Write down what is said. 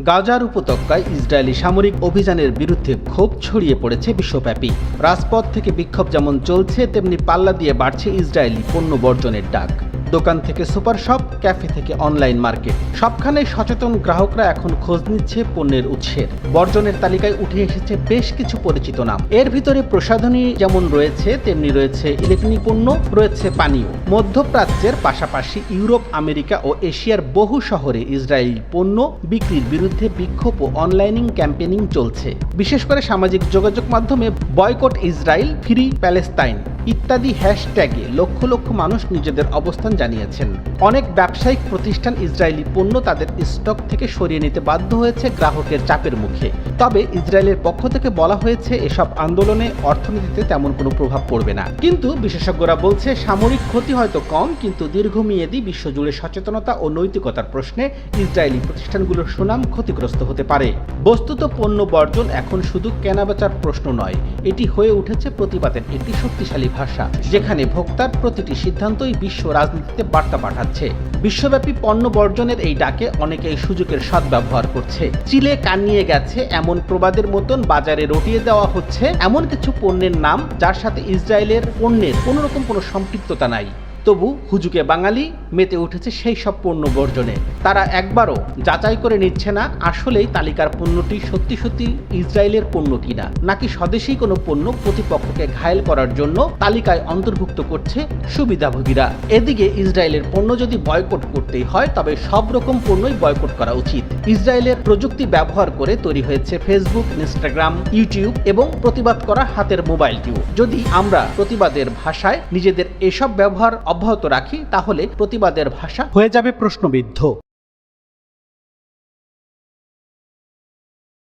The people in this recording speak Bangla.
গাজার উপত্যকায় ইসরায়েলি সামরিক অভিযানের বিরুদ্ধে ক্ষোভ ছড়িয়ে পড়েছে বিশ্বব্যাপী। রাজপথ থেকে বিক্ষোভ যেমন চলছে, তেমনি পাল্লা দিয়ে বাড়ছে ইসরায়েলি পণ্য বর্জনের ডাক। দোকান থেকে সুপার শপ, ক্যাফে থেকে অনলাইন মার্কেট, সবখানে সচেতন গ্রাহকরা এখন খোঁজ নিচ্ছে পণ্যের উৎসের। বর্জনের তালিকায় উঠে এসেছে বেশ কিছু পরিচিত নাম। এর ভিতরে প্রসাধনী যেমন রয়েছে, তেমনি রয়েছে ইলেকট্রনিক পণ্য, রয়েছে পানীয়। মধ্যপ্রাচ্যের পাশাপাশি ইউরোপ, আমেরিকা ও এশিয়ার বহু শহরে ইসরায়েলি পণ্য বিক্রির বিরুদ্ধে বিক্ষোভ ও অনলাইনিং ক্যাম্পেইনিং চলছে। বিশেষ করে সামাজিক যোগাযোগ মাধ্যমে বয়কট ইসরায়েল, ফ্রি প্যালেস্তাইন ইত্যাদি হ্যাশট্যাগে লক্ষ লক্ষ মানুষ নিজেদের অবস্থান জানিয়েছেন। অনেক ব্যবসায়িক প্রতিষ্ঠান ইসরায়েলি পণ্য তাদের স্টক থেকে সরিয়ে নিতে বাধ্য হয়েছে গ্রাহকের চাপের মুখে। তবে ইসরায়েলের পক্ষ থেকে বলা হয়েছে এসব আন্দোলনে অর্থনীতিতে তেমন কোনো প্রভাব পড়বে না। কিন্তু বিশেষজ্ঞরা বলছে সামরিক ক্ষতি হয়তো কম, কিন্তু দীর্ঘমেয়াদী বিশ্বজুড়ে সচেতনতা ও নৈতিকতার প্রশ্নে ইসরায়েলি প্রতিষ্ঠানগুলোর সুনাম ক্ষতিগ্রস্ত হতে পারে। বস্তুত পণ্য বর্জন এখন শুধু কেনাবেচার প্রশ্ন নয়, এটি হয়ে উঠেছে প্রতিবাদের একটি শক্তিশালী ভাষা, যেখানে ভোক্তার প্রতিটি সিদ্ধান্তই বিশ্ব রাজনীতিতে বার্তা পাঠাচ্ছে। বিশ্বব্যাপী পণ্য বর্জনের এই ডাকে অনেকেই সুযোগের সদ্ব্যবহার করছে। চিলে কান নিয়ে গেছে এমন প্রবাদের মতন বাজারে রটিয়ে দেওয়া হচ্ছে এমন কিছু পণ্যের নাম যার সাথে ইসরায়েলের পণ্যের কোনোরকম কোনো সম্পৃক্ততা নাই। তবু হুজুকে বাঙালি মেতে উঠেছে সেই সব পণ্য বর্জনে। তারা একবারও যাচাই করে নিচ্ছে না আসলেই তালিকার পণ্যটি সত্যি সত্যি ইসরায়েলের পণ্য কিনা, নাকি স্বদেশী কোনো পণ্য প্রতিপক্ষকে ঘায়েল করার জন্য তালিকায় অন্তর্ভুক্ত করছে সুবিধাভোগীরা। এদিকে ইসরায়েলের পণ্য যদি বয়কট করতেই হয়, তবে সব রকম পণ্যই বয়কট করা উচিত। ইসরায়েলের প্রযুক্তি ব্যবহার করে তৈরি হয়েছে ফেসবুক, ইনস্টাগ্রাম, ইউটিউব এবং প্রতিবাদ করা হাতের মোবাইলটিও। যদি আমরা প্রতিবাদের ভাষায় নিজেদের এসব ব্যবহার অব্যাহত রাখি, তাহলে প্রতিবাদের ভাষা হয়ে যাবে প্রশ্নবিদ্ধ।